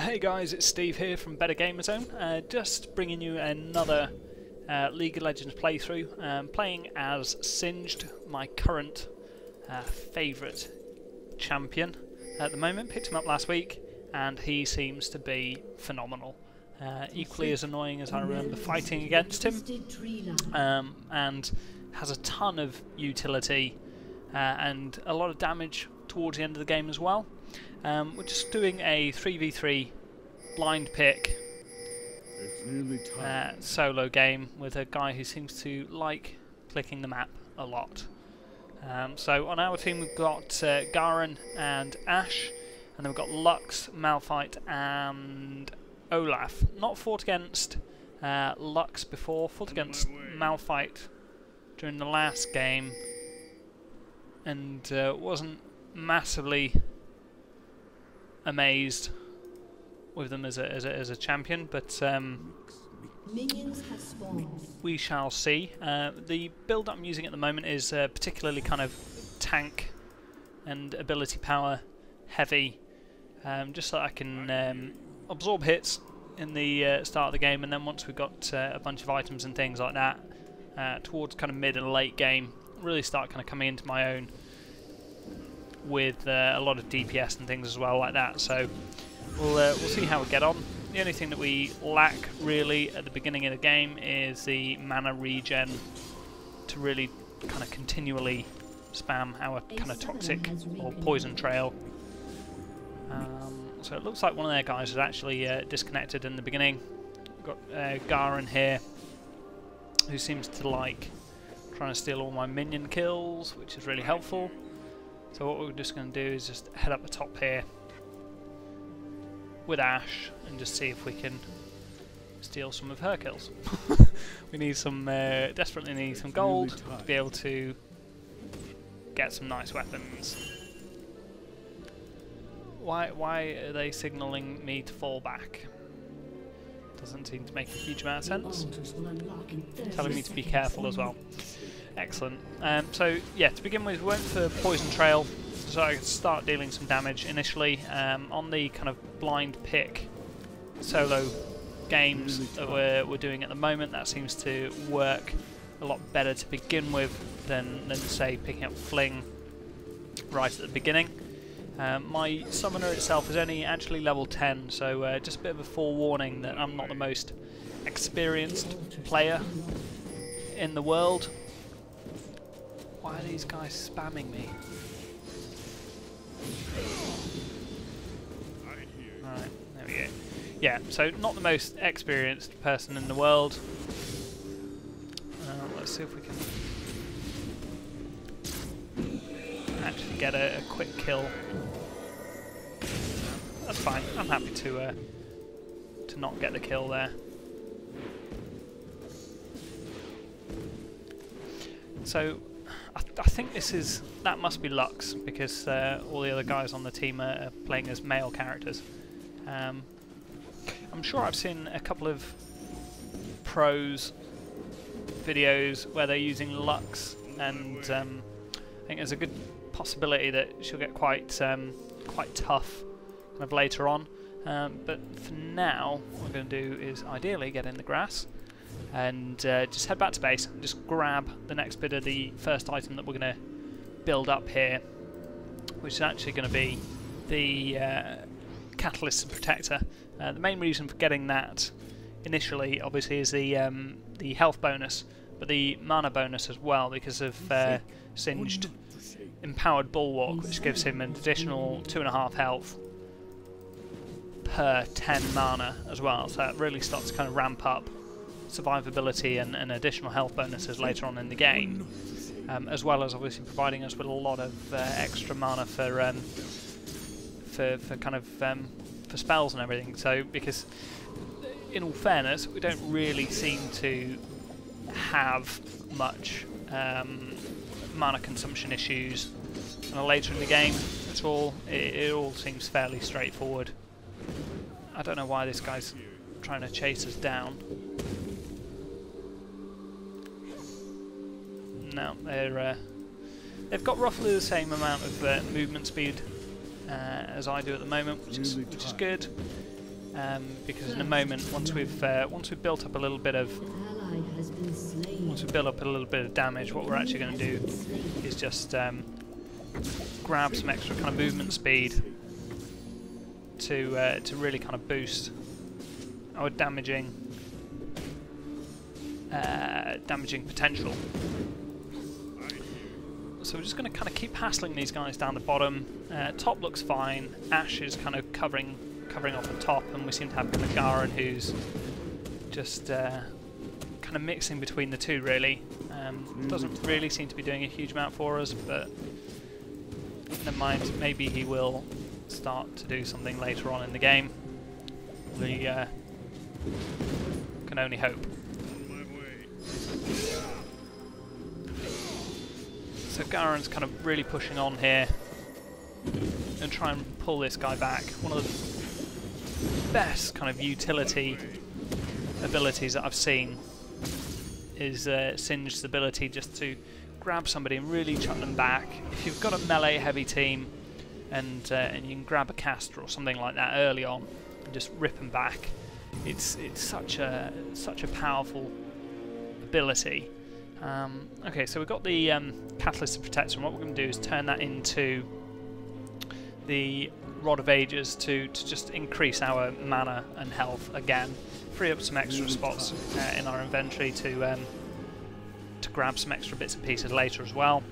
Hey guys, it's Steve here from BetterGamerZone, just bringing you another League of Legends playthrough, playing as Singed, my current favourite champion at the moment. Picked him up last week and he seems to be phenomenal. Equally as annoying as I remember fighting against him, and has a ton of utility and a lot of damage towards the end of the game as well. We're just doing a 3v3 blind pick solo game with a guy who seems to like clicking the map a lot. So on our team we've got Garen and Ashe, and then we've got Lux, Malphite and Olaf. Not fought against Lux before, fought against Malphite during the last game and wasn't massively amazed with them as a champion, but we shall see. The build I'm using at the moment is particularly kind of tank and ability power heavy, just so that I can absorb hits in the start of the game, and then once we've got a bunch of items and things like that, towards kind of mid and late game, really start kind of coming into my own with a lot of DPS and things as well like that. So we'll see how we get on. The only thing that we lack really at the beginning of the game is the mana regen to really kind of continually spam our kind of toxic or poison trail. So it looks like one of their guys is actually disconnected in the beginning. We've got Garen here, who seems to like trying to steal all my minion kills, which is really helpful. So what we're just going to do is just head up the top here with Ashe and just see if we can steal some of her kills. We need some, desperately need some gold to be able to get some nice weapons. Why are they signalling me to fall back? Doesn't seem to make a huge amount of sense. Telling me to be careful as well. Excellent. So yeah, to begin with, we went for poison trail, so I could start dealing some damage initially. On the kind of blind pick solo games that we're doing at the moment, that seems to work a lot better to begin with than say picking up Fling right at the beginning. My summoner itself is only actually level 10, so just a bit of a forewarning that I'm not the most experienced player in the world. Why are these guys spamming me? Alright, there we go. Yeah, so not the most experienced person in the world. Let's see if we can actually get a quick kill. That's fine, I'm happy to not get the kill there. So I think that must be Lux, because all the other guys on the team are playing as male characters. I'm sure I've seen a couple of pros videos where they're using Lux, and I think there's a good possibility that she'll get quite tough kind of later on. But for now, what I'm going to do is ideally get in the grass and just head back to base and just grab the next bit of the first item that we're going to build up here, which is actually going to be the Catalyst and Protector. The main reason for getting that initially obviously is the health bonus, but the mana bonus as well, because of Singed Empowered Bulwark, which gives him an additional 2.5 health per 10 mana as well, so that really starts to kind of ramp up survivability and additional health bonuses later on in the game, as well as obviously providing us with a lot of extra mana for kind of for spells and everything. So because in all fairness, we don't really seem to have much mana consumption issues later in the game at all. It all seems fairly straightforward. I don't know why this guy's trying to chase us down. No, they've got roughly the same amount of movement speed as I do at the moment, which is good. because in a moment, once we've built up a little bit of damage, what we're actually going to do is just grab some extra kind of movement speed to really kind of boost our damaging potential. So we're just going to kind of keep hassling these guys down the bottom. Top looks fine. Ashe is kind of covering off the top, and we seem to have kind of Garen, who's just kind of mixing between the two, really. Doesn't really seem to be doing a huge amount for us, but never mind. Maybe he will start to do something later on in the game. We can only hope. So Garen's kind of really pushing on here and try and pull this guy back. One of the best kind of utility abilities that I've seen is Singe's ability just to grab somebody and really chuck them back. If you've got a melee heavy team and you can grab a caster or something like that early on and just rip them back, it's such a powerful ability. Okay, so we've got the Catalyst of Protection, and what we're going to do is turn that into the Rod of Ages to just increase our mana and health again, free up some extra spots in our inventory to grab some extra bits and pieces later as well.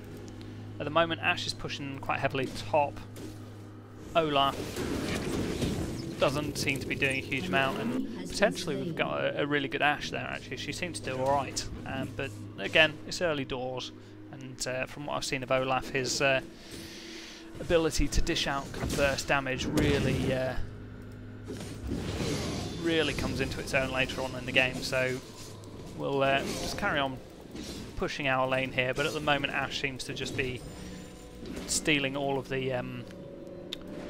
At the moment, Ashe is pushing quite heavily top. Olaf doesn't seem to be doing a huge amount, and potentially we've got a really good Ashe there. Actually, she seems to do all right, but again, it's early doors, and from what I've seen of Olaf, his ability to dish out kind of burst damage really comes into its own later on in the game. So we'll just carry on pushing our lane here, but at the moment Ashe seems to just be stealing all of the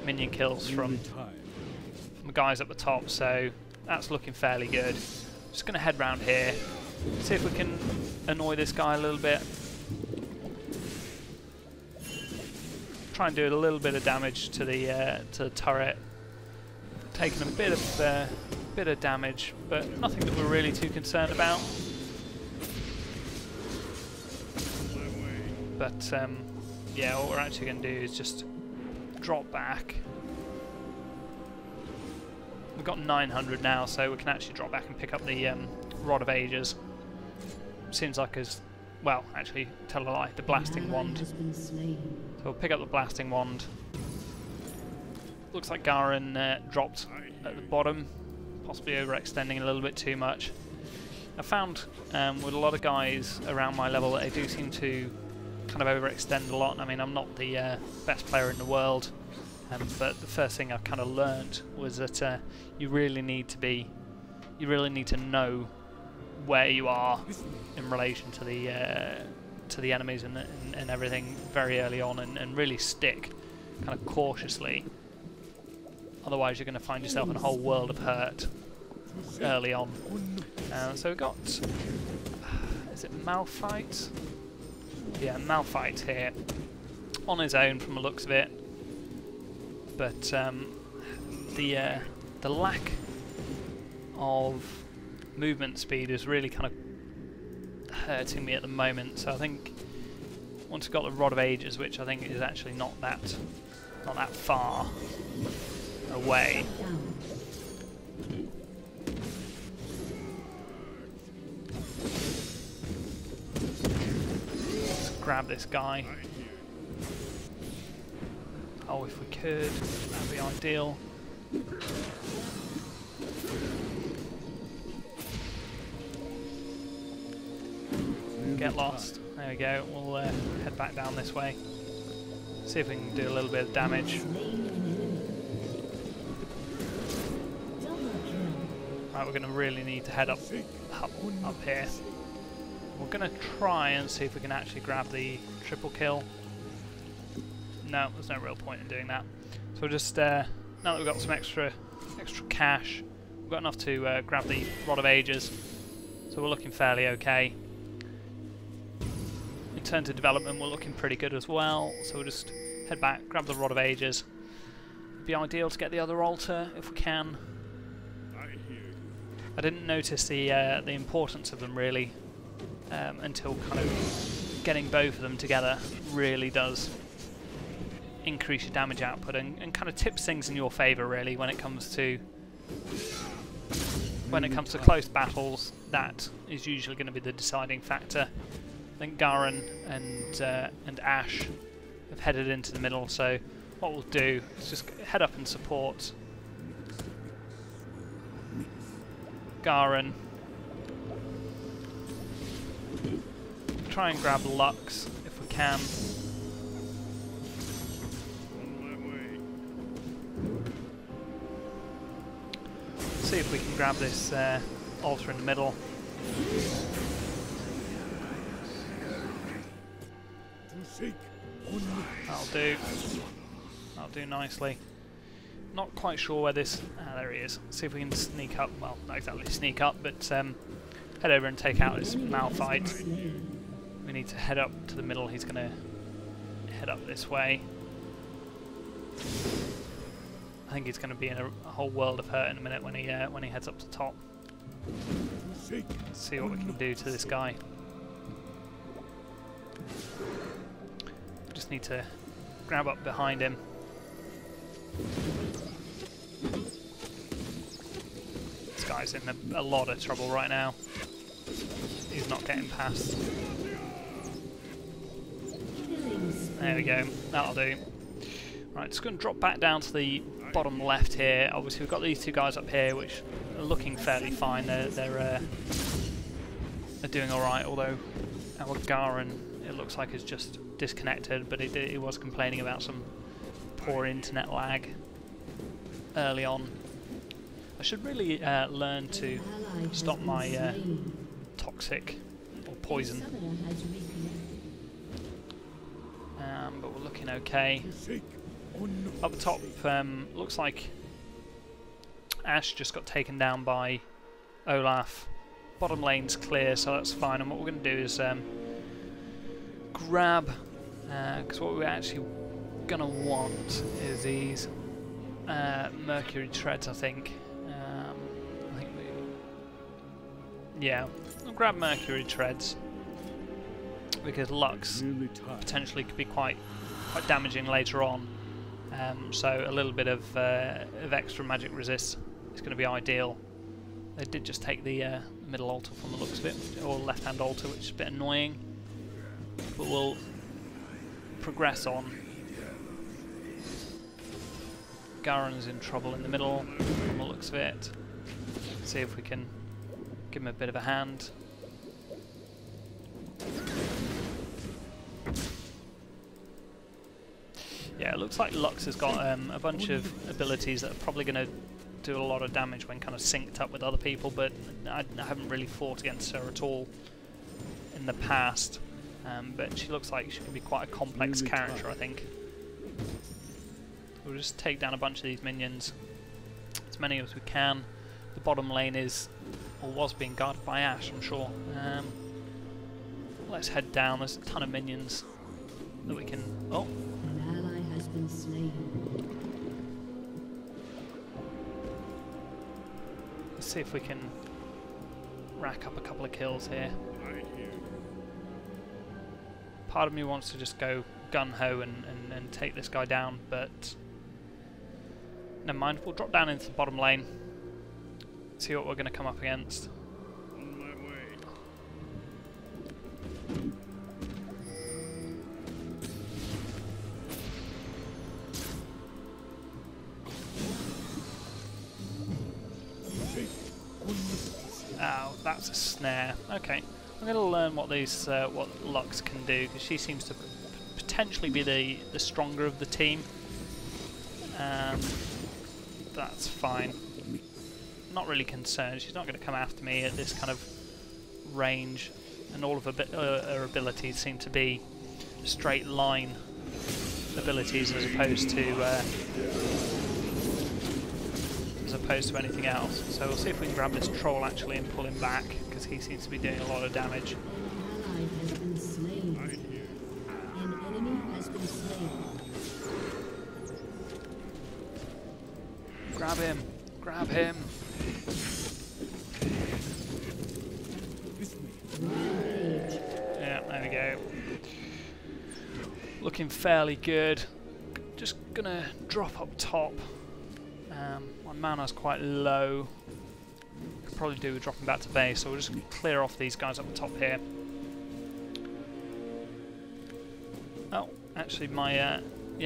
minion kills from the guys at the top, so that's looking fairly good. Just going to head round here, see if we can annoy this guy a little bit. Try and do a little bit of damage to the turret. Taking a bit of damage, but nothing that we're really too concerned about. But yeah, what we're actually going to do is just drop back. We've got 900 now, so we can actually drop back and pick up the Rod of Ages. Seems like as well, actually, tell a lie, the Blasting Wand. So we'll pick up the Blasting Wand. Looks like Garen dropped at the bottom, possibly overextending a little bit too much. I found with a lot of guys around my level that they do seem to kind of overextend a lot. I mean, I'm not the best player in the world, but the first thing I've kind of learned was that you really need to know where you are in relation to the enemies and everything very early on, and really stick kind of cautiously. Otherwise, you're going to find yourself in a whole world of hurt early on. So we've got, is it Malphite? Yeah, Malphite here, on his own from the looks of it. But the lack of movement speed is really kind of hurting me at the moment. So I think once we've got the Rod of Ages, which I think is actually not that far away. Let's grab this guy. Oh, if we could, that'd be ideal. Get lost. There we go. We'll head back down this way. See if we can do a little bit of damage. Right, we're going to really need to head up here. We're going to try and see if we can actually grab the triple kill. No, there's no real point in doing that. So we'll just, now that we've got some extra cash, we've got enough to grab the Rod of Ages. So we're looking fairly okay. In terms of development, we're looking pretty good as well. So we'll just head back, grab the Rod of Ages. It'd be ideal to get the other altar if we can. I didn't notice the importance of them really until kind of getting both of them together really does increase your damage output and kind of tips things in your favour really when it comes to close battles. That is usually going to be the deciding factor. I think Garen and Ashe have headed into the middle, so what we'll do is just head up and support Garen. Try and grab Lux if we can. See if we can grab this altar in the middle. That'll do. That'll do nicely. Not quite sure where this... there he is. See if we can sneak up. Well, not exactly sneak up, but head over and take out this Malphite. We need to head up to the middle. He's going to head up this way. I think he's going to be in a whole world of hurt in a minute when he heads up to the top. Let's see what we can do to this guy. Just need to grab up behind him. This guy's in a lot of trouble right now. He's not getting past. There we go. That'll do. Right, just going to drop back down to the bottom left here. Obviously we've got these two guys up here which are looking fairly fine. They're doing alright, although our Garen, it looks like, is just disconnected, but it was complaining about some poor internet lag early on. I should really learn to stop my toxic or poison. But we're looking okay. Up the top, looks like Ashe just got taken down by Olaf. Bottom lane's clear, so that's fine. And what we're going to do is grab, because what we're actually going to want is these Mercury treads, I think. Yeah, we'll grab Mercury treads because Lux potentially could be quite damaging later on. So a little bit of extra magic resist is going to be ideal. They did just take the middle altar from the looks of it, or left-hand altar, which is a bit annoying. But we'll progress on. Garen's in trouble in the middle from the looks of it. See if we can give him a bit of a hand. Yeah, it looks like Lux has got a bunch of abilities that are probably going to do a lot of damage when kind of synced up with other people, but I haven't really fought against her at all in the past. But she looks like she can be quite a complex character, I think. We'll just take down a bunch of these minions, as many as we can. The bottom lane is, or was being guarded by Ashe, I'm sure. Let's head down. There's a ton of minions that we can... Oh! An ally has been slain. Let's see if we can rack up a couple of kills here. Part of me wants to just go gun-ho and take this guy down, but never mind. We'll drop down into the bottom lane, see what we're going to come up against. On my way. Oh, that's a snare. Okay, I'm going to learn what these what Lux can do, because she seems to potentially be the stronger of the team. That's fine. Not really concerned. She's not going to come after me at this kind of range, and all of her abilities seem to be straight line abilities as opposed to anything else. So we'll see if we can grab this troll actually and pull him back, because he seems to be doing a lot of damage. An ally has been slain. An enemy has been slain. Grab him! Grab him! looking fairly good. Just gonna drop up top. My mana's quite low. Could probably do with dropping back to base, so we'll just clear off these guys up the top here. Oh, actually my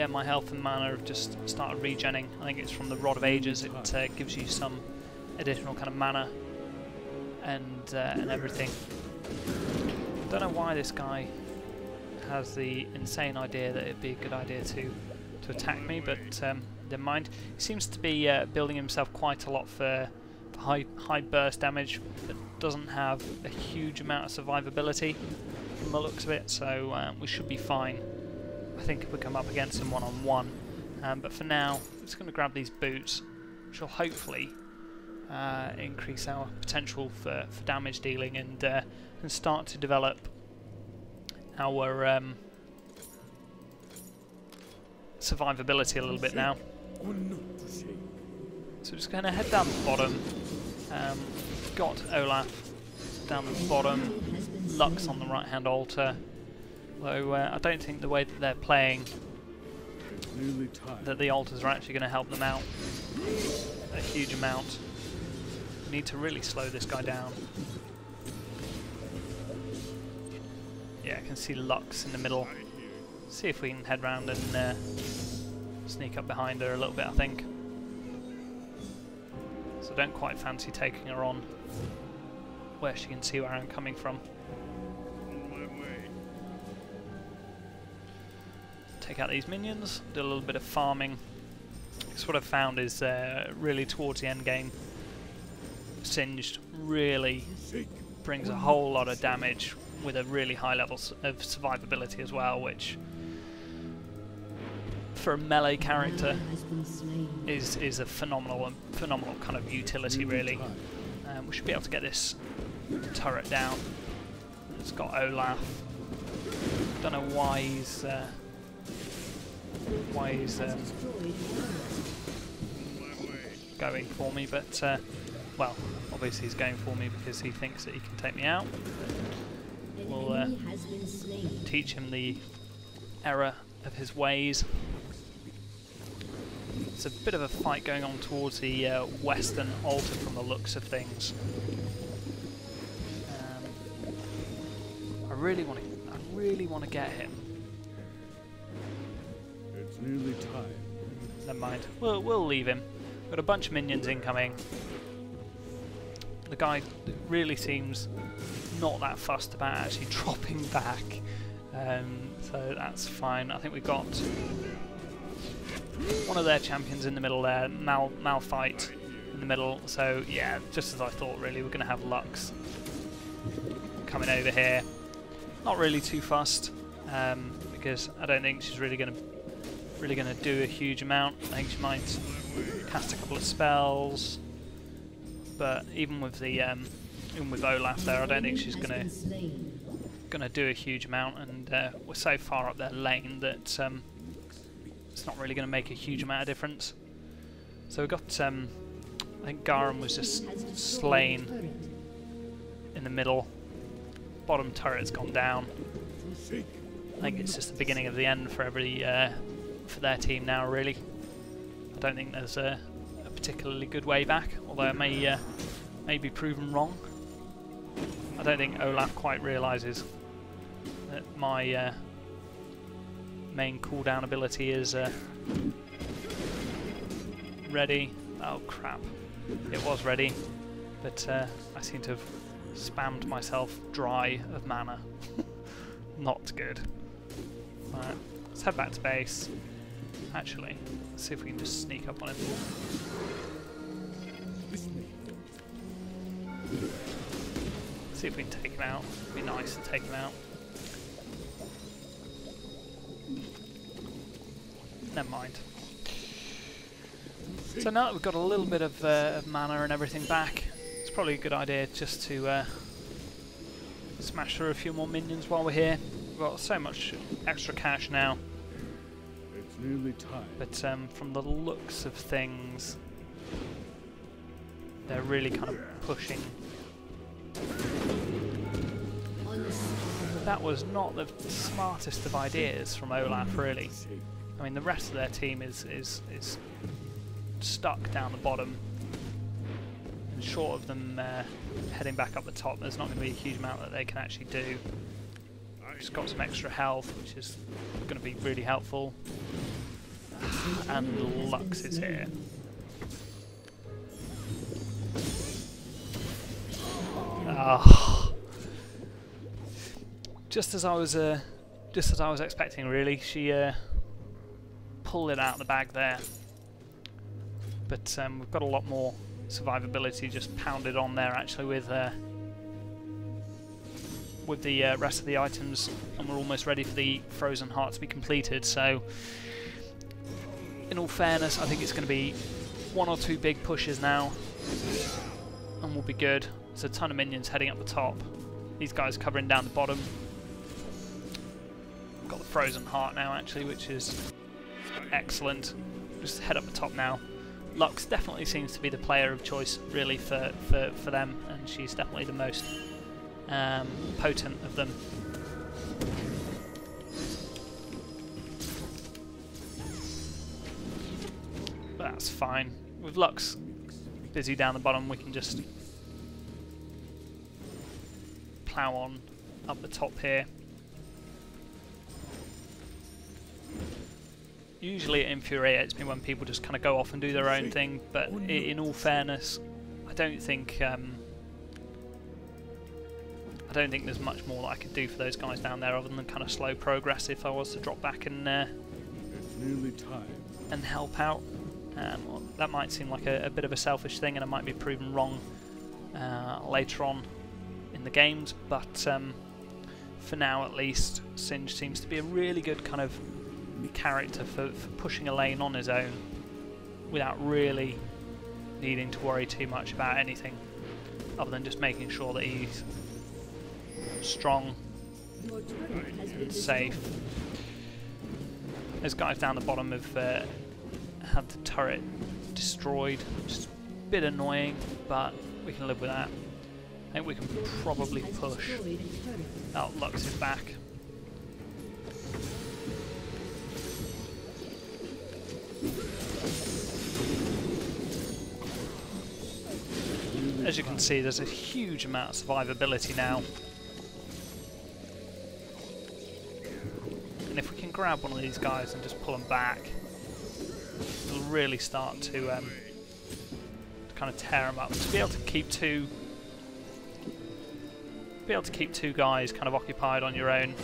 my health and mana have just started regenning. I think it's from the Rod of Ages. It gives you some additional kind of mana and everything. Don't know why this guy has the insane idea that it'd be a good idea to attack me, but never mind. He seems to be building himself quite a lot for high burst damage, but doesn't have a huge amount of survivability from the looks of it, so we should be fine. I think if we come up against him one-on-one, but for now I'm just going to grab these boots, which will hopefully increase our potential for damage dealing and start to develop our survivability a little bit now. So just going to head down the bottom. Got Olaf down the bottom, Lux on the right hand altar, though I don't think the way that they're playing that the altars are actually going to help them out a huge amount. We need to really slow this guy down. Yeah, I can see Lux in the middle. See if we can head round and sneak up behind her a little bit, I think. So don't quite fancy taking her on where she can see where I'm coming from. Take out these minions, do a little bit of farming. Because what I've found is really towards the end game, Singed really brings a whole lot of damage with a really high level of survivability as well, which for a melee character is a phenomenal kind of utility, really. We should be able to get this turret down. It's got Olaf. Don't know why he's going for me, but well, obviously he's going for me because he thinks that he can take me out. We'll teach him the error of his ways. There's a bit of a fight going on towards the western altar from the looks of things. I really want to get him. It's nearly time. Never mind. We'll leave him. Got a bunch of minions incoming. The guy really seems not that fussed about actually dropping back, so that's fine. I think we've got one of their champions in the middle there, Malphite in the middle, so yeah, just as I thought really. We're going to have Lux coming over here. Not really too fussed, because I don't think she's really going to do a huge amount. I think she might cast a couple of spells, but even with the even with Olaf there, I don't think she's going to do a huge amount, and we're so far up their lane that it's not really going to make a huge amount of difference. So we've got, I think Garen was just slain in the middle. Bottom turret's gone down. I think it's just the beginning of the end for for their team now, really. I don't think there's a particularly good way back, although I may be proven wrong. I don't think Olaf quite realises that my main cooldown ability is ready. Oh crap, it was ready, but I seem to have spammed myself dry of mana. Not good. Right, let's head back to base. Actually, let's see if we can just sneak up on him. See if we can take him out. It'd be nice to take him out. Never mind. So now that we've got a little bit of mana and everything back, it's probably a good idea just to smash through a few more minions while we're here. We've got so much extra cash now. It's nearly time. But from the looks of things, they're really kind of pushing. that was not the smartest of ideas from Olaf, really. I mean, the rest of their team is stuck down the bottom. And short of them heading back up the top, there's not going to be a huge amount that they can actually do. Just got some extra health, which is going to be really helpful. And Lux is here. Oh. Just as I was expecting, really. She pulled it out of the bag there. But we've got a lot more survivability just pounded on there, actually, with the rest of the items, and we're almost ready for the Frozen Heart to be completed. So, in all fairness, I think it's going to be 1 or 2 big pushes now, and we'll be good. There's a ton of minions heading up the top. These guys covering down the bottom. Got the Frozen Heart now, actually, which is excellent. Just head up the top now. Lux definitely seems to be the player of choice, really, for them, and she's definitely the most potent of them. But that's fine. With Lux busy down the bottom, we can just plough on up the top here. Usually it infuriates me when people just kind of go off and do their own thing, but in all fairness, I don't think there's much more that I could do for those guys down there other than kind of slow progress if I was to drop back and help out. Well, that might seem like a bit of a selfish thing, and I might be proven wrong later on in the games, but for now at least, Singe seems to be a really good kind of character for pushing a lane on his own without really needing to worry too much about anything other than just making sure that he's strong and safe. Those guys down the bottom have had the turret destroyed, which is a bit annoying, but we can live with that. I think we can probably push. Oh, Lux is back. As you can see, there's a huge amount of survivability now. And if we can grab one of these guys and just pull them back, it'll really start to kind of tear them up. To be able to keep two guys kind of occupied on your own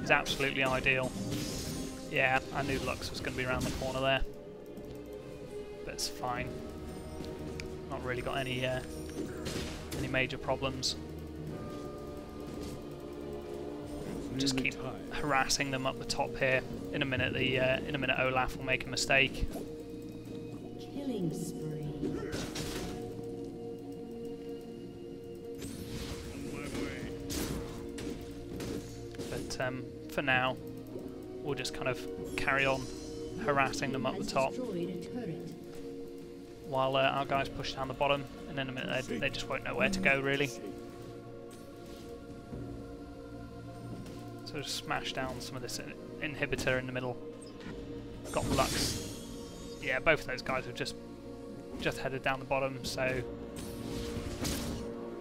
is absolutely ideal. Yeah, I knew Lux was going to be around the corner there, but it's fine. Not really got any major problems. Just keep harassing them up the top here. In a minute, Olaf will make a mistake. Killing spree. But for now, we'll just kind of carry on harassing them up the top while our guys push down the bottom, and in a minute they just won't know where to go, really. So just smash down some of this inhibitor in the middle. Got Lux. Yeah, both of those guys have just headed down the bottom, so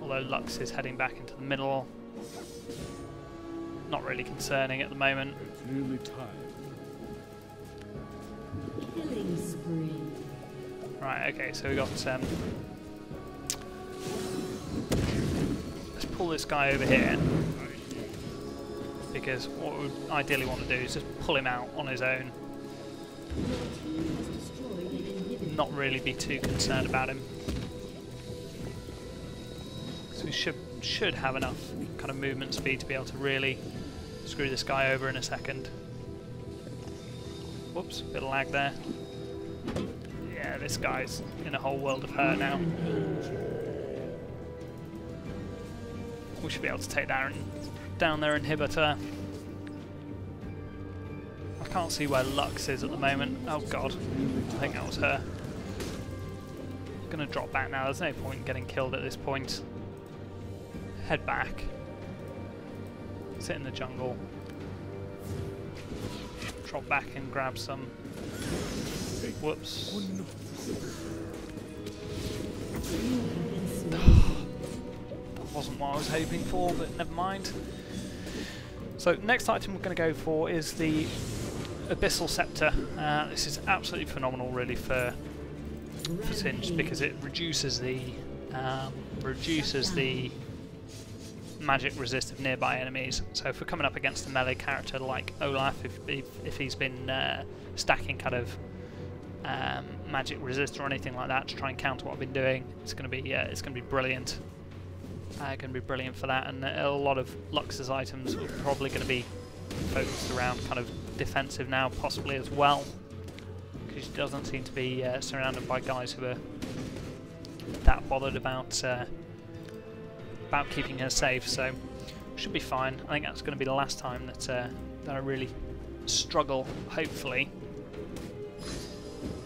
although Lux is heading back into the middle, not really concerning at the moment. It's nearly time. Killing spree. Right, okay, so we got let's pull this guy over here, because what we ideally want to do is just pull him out on his own. Not really be too concerned about him. So we should have enough kind of movement speed to be able to really screw this guy over in a second. Whoops, bit of lag there. Yeah, this guy's in a whole world of hurt now. We should be able to take down their inhibitor. I can't see where Lux is at the moment. Oh god, I think that was her. I'm gonna drop back now, there's no point in getting killed at this point. Head back. Sit in the jungle. Drop back and grab some. Whoops. That wasn't what I was hoping for, but never mind. So next item we're going to go for is the Abyssal Scepter. This is absolutely phenomenal, really, for Singed, because it reduces the magic resist of nearby enemies. So if we're coming up against a melee character like Olaf, if he's been stacking kind of magic resist or anything like that to try and counter what I've been doing, it's going to be brilliant. Going to be brilliant for that, and a lot of Lux's items are probably going to be focused around kind of defensive now, possibly as well, because she doesn't seem to be surrounded by guys who are that bothered about keeping her safe. So should be fine. I think that's going to be the last time that I really struggle. Hopefully,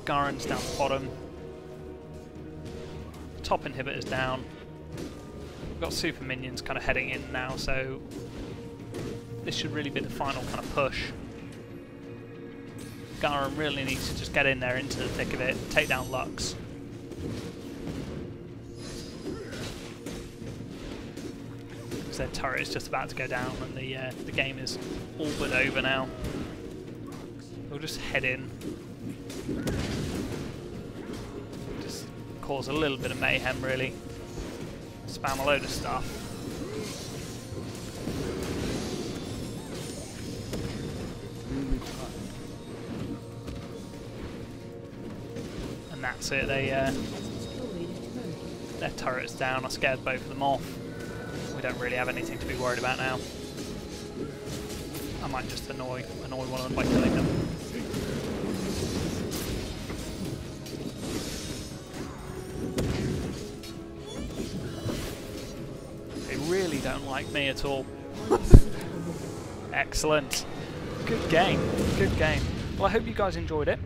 Garen's down the bottom. Top inhibitor's down. We've got super minions kind of heading in now, so this should really be the final kind of push. Garen really needs to just get in there into the thick of it, take down Lux. Because their turret is just about to go down, and the game is all but over now. We'll just head in. Just cause a little bit of mayhem, really. Spam a load of stuff. And that's it. Their turret's down. I scared both of them off. We don't really have anything to be worried about now. I might just annoy one of them by killing them. Really don't like me at all. Excellent. Good game. Good game. Well, I hope you guys enjoyed it.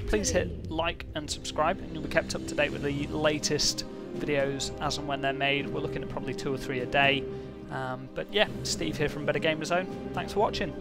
Please hit like and subscribe, and you'll be kept up to date with the latest videos as and when they're made. We're looking at probably 2 or 3 a day. But yeah, Steve here from BetterGamerZone. Thanks for watching.